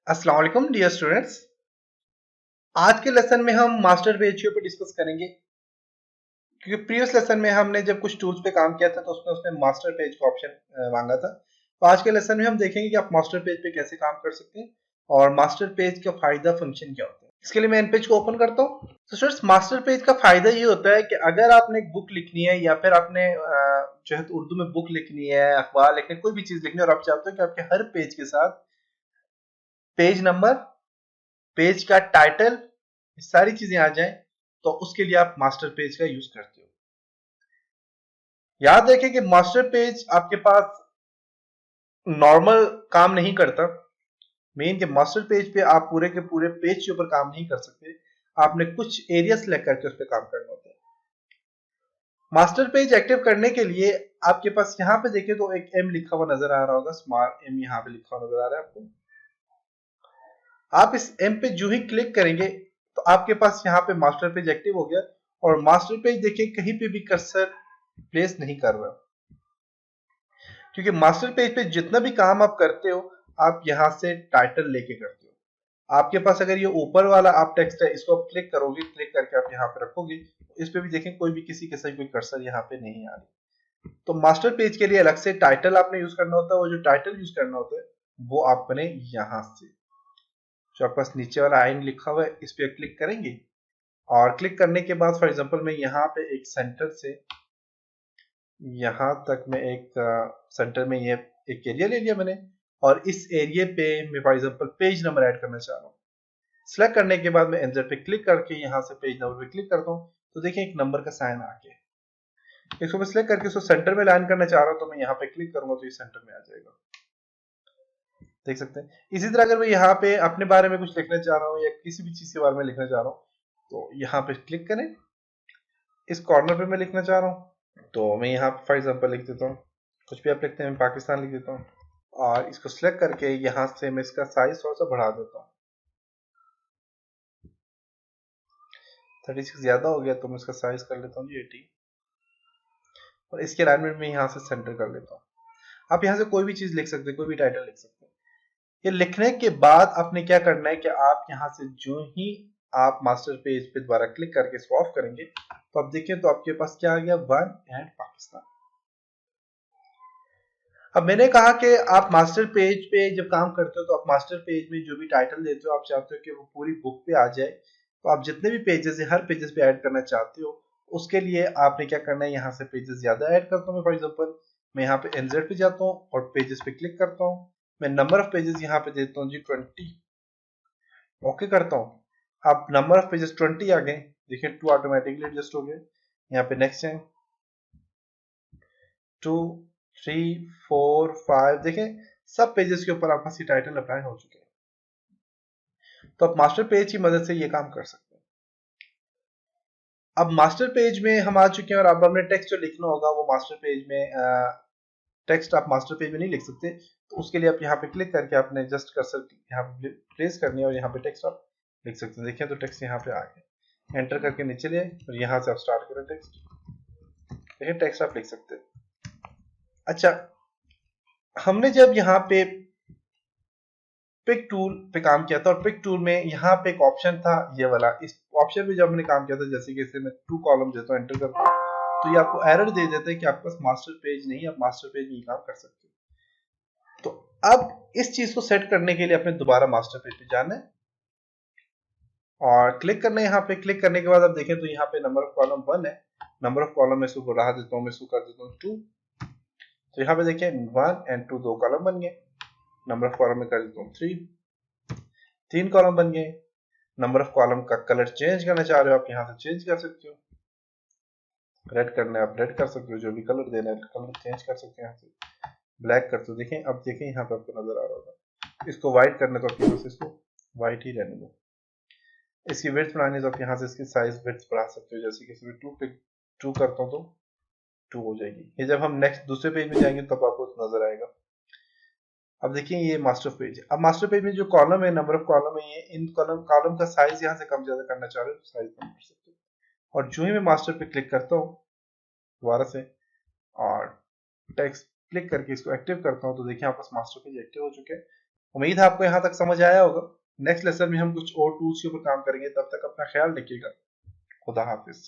अस्सलाम वालेकुम dear students. आज के लेसन में हम मास्टर पेज के ऊपर डिस्कस करेंगे, क्योंकि प्रीवियस लेसन में हमने जब कुछ टूल्स पे काम किया था तो उसमें उसने मास्टर पेज का ऑप्शन मांगा था। तो आज के लेसन में हम देखेंगे कि आप मास्टर पेज पे कैसे काम कर सकते हैं और मास्टर पेज का फायदा फंक्शन क्या होता है। इसके लिए मैं एन पेज को ओपन करता हूँ। तो स्टूडेंट्स, मास्टर पेज का फायदा ये होता है कि अगर आपने एक बुक लिखनी है या फिर आपने जो है उर्दू में बुक लिखनी है, अखबार लिखनी है, कोई भी चीज लिखनी है और आप चाहते हो कि आपके हर पेज के साथ पेज नंबर, पेज का टाइटल, सारी चीजें आ जाएं, तो उसके लिए आप मास्टर पेज का यूज करते हो। याद रखें कि मास्टर पेज आपके पास नॉर्मल काम नहीं करता। मेन कि मास्टर पेज पे आप पूरे के पूरे पेज के ऊपर काम नहीं कर सकते, आपने कुछ एरिया सेलेक्ट करके उस पर काम करना होता है। मास्टर पेज एक्टिव करने के लिए आपके पास यहाँ पे देखें तो एक एम लिखा हुआ नजर आ रहा होगा, स्मॉल एम यहाँ पे लिखा हुआ नजर आ रहा है आपको। आप इस एम पे जो ही क्लिक करेंगे तो आपके पास यहाँ पे मास्टर पेज एक्टिव हो गया। और मास्टर पेज देखिए कहीं पे भी कर्सर प्लेस नहीं कर रहा, क्योंकि मास्टर पेज पे जितना भी काम आप करते हो आप यहाँ से टाइटल लेके करते हो। आपके पास अगर ये ऊपर वाला आप टेक्स्ट है, इसको आप क्लिक करोगे, क्लिक करके आप यहाँ पे रखोगे, इस पे भी देखें कोई भी किसी किस्म की कोई कर्सर यहाँ पे नहीं आ रही। तो मास्टर पेज के लिए अलग से टाइटल आपने यूज करना होता है। वो जो टाइटल यूज करना होता है वो आपने यहाँ से जो आपके पास नीचे वाला आइन लिखा हुआ है इस पे क्लिक करेंगे। और क्लिक करने के बाद फॉर एग्जांपल मैं यहाँ पे एक सेंटर से यहाँ तक मैं एक सेंटर में ये एक एरिया ले लिया मैंने, और इस एरिया पे मैं for example page number add करना चाह रहा हूँ। सिलेक्ट करने के बाद मैं एंटर पे क्लिक करके यहाँ से पेज नंबर पे क्लिक करता हूँ, तो देखिए एक नंबर का साइन आ गया। इसको मैं सिलेक्ट करके इसको सेंटर में लाइन करना चाह रहा हूँ, तो मैं यहाँ पे क्लिक करूंगा तो ये सेंटर में आ जाएगा। देख सकते हैं। इसी तरह अगर मैं यहाँ पे अपने बारे में कुछ लिखना चाह रहा हूँ या किसी भी चीज के बारे में लिखना चाह रहा हूँ, तो यहाँ पे क्लिक करें। इस कॉर्नर पे मैं लिखना चाह रहा हूँ तो मैं यहाँ पे फॉर एग्जांपल लिख देता हूँ, कुछ भी आप लिखते हैं, मैं पाकिस्तान लिख देता हूँ। और इसको सिलेक्ट करके यहाँ से मैं इसका साइज थोड़ा सा बढ़ा देता हूँ। 36 ज्यादा हो गया तो मैं इसका साइज कर लेता हूँ जी 80। और इसके अलाइनमेंट में यहाँ से सेंटर कर लेता हूँ। आप यहाँ से कोई भी चीज लिख सकते हैं, कोई भी टाइटल लिख सकते हैं। ये लिखने के बाद आपने क्या करना है कि आप यहाँ से जो ही आप मास्टर पेज पे दोबारा क्लिक करके इसको ऑफ करेंगे तो आप देखें तो आपके पास क्या आ गया, वन एंड पाकिस्तान। अब मैंने कहा कि आप मास्टर पेज पे जब काम करते हो तो आप मास्टर पेज में जो भी टाइटल देते हो आप चाहते हो कि वो पूरी बुक पे आ जाए। तो आप जितने भी पेजेस है हर पेजेस पे ऐड करना चाहते हो, उसके लिए आपने क्या करना है, यहाँ से पेजेस ज्यादा ऐड करता हूँ। मैं फॉर एग्जांपल मैं यहाँ पे एनजेड पे जाता हूँ और पेजेस पे क्लिक करता हूँ। मैं नंबर ऑफ पेजेस यहाँ पे देता हूँ जी 20। ओके करता हूँ। अब नंबर ऑफ पेजेस 20 आ गए, देखिए 2 ऑटोमेटिकली एडजस्ट हो गए। यहाँ पे नेक्स्ट है 2 3 4 5, देखें सब पेजेस के ऊपर आपका सी टाइटल अप्लाई हो चुके हैं। तो आप मास्टर पेज की मदद से ये काम कर सकते हैं। अब मास्टर पेज में हम आ चुके हैं और अब हमने टेक्स्ट जो लिखना होगा वो मास्टर पेज में, टेक्स्ट आप मास्टर पेज में नहीं लिख सकते, तो उसके लिए आप यहाँ पे क्लिक करके आपने जस्ट कर्सर यहाँ पे प्लेस करनी है और यहाँ पे टेक्स्ट आप लिख सकते हैं। देखिए तो टेक्स्ट यहाँ पे आ गया, एंटर करके नीचे ले और यहाँ से आप स्टार्ट करें टेक्स्ट, देखिए टेक्स्ट आप लिख सकते हैं। अच्छा, हमने जब यहाँ पे पिक टूल पे काम किया था और पिक टूल में यहाँ पे एक ऑप्शन था ये वाला, इस ऑप्शन में जब हमने काम किया था, जैसे कि इसे मैं 2 कॉलम देता हूँ, एंटर करता हूँ, तो ये आपको एरर दे देता है कि आपके पास मास्टर पेज नहीं है, आप मास्टर पेज में ही काम कर सकते हो। तो अब इस चीज को सेट करने के लिए अपने दोबारा मास्टर पेज पे जाना है और क्लिक करना है। यहाँ पे क्लिक करने के बाद आप देखें तो यहाँ पे नंबर ऑफ कॉलम 1 है, नंबर ऑफ कॉलम में इसको बढ़ा देता हूँ, मैं इसको कर देता हूँ 2। तो यहाँ पे देखिए 1 एंड 2 दो कॉलम बन गए। नंबर ऑफ कॉलम में कर देता हूँ 3 कॉलम बन गए। नंबर ऑफ कॉलम का कलर चेंज करना चाह रहे हो आप यहाँ से चेंज कर सकते हो, रेड करना है आप रेड कर सकते हो, जो भी कलर देना है कलर चेंज कर सकते हो। यहाँ से ब्लैक करते हो, देखें अब देखें यहाँ पे आपको नजर आ रहा होगा। इसको व्हाइट करना तो आप यहाँ से इसको व्हाइट ही रहने दो। इसकी विड्थ बढ़ानी तो आप यहाँ से इसकी साइज विड्थ बढ़ा सकते हो, जैसे कि इसमें 2 पे 2 करता हूँ तो 2 हो जाएगी। ये जब हम नेक्स्ट दूसरे पेज में जाएंगे तब आपको नजर आएगा। अब देखिए ये मास्टर पेज है। अब मास्टर पेज में जो कॉलम है, नंबर ऑफ कॉलम है, ये इन कॉलम का साइज यहाँ से कम ज्यादा करना चाह रहे हो तो साइज कम कर सकते हो। और जो ही मैं मास्टर पे क्लिक करता हूँ दोबारा से और टेक्स्ट क्लिक करके इसको एक्टिव करता हूँ, तो देखिए आपका मास्टर पेज एक्टिव हो चुके हैं उम्मीद है आपको यहाँ तक समझ आया होगा। नेक्स्ट लेसन में हम कुछ और टूल्स के ऊपर काम करेंगे, तब तक अपना ख्याल रखिएगा। खुदा हाफिज।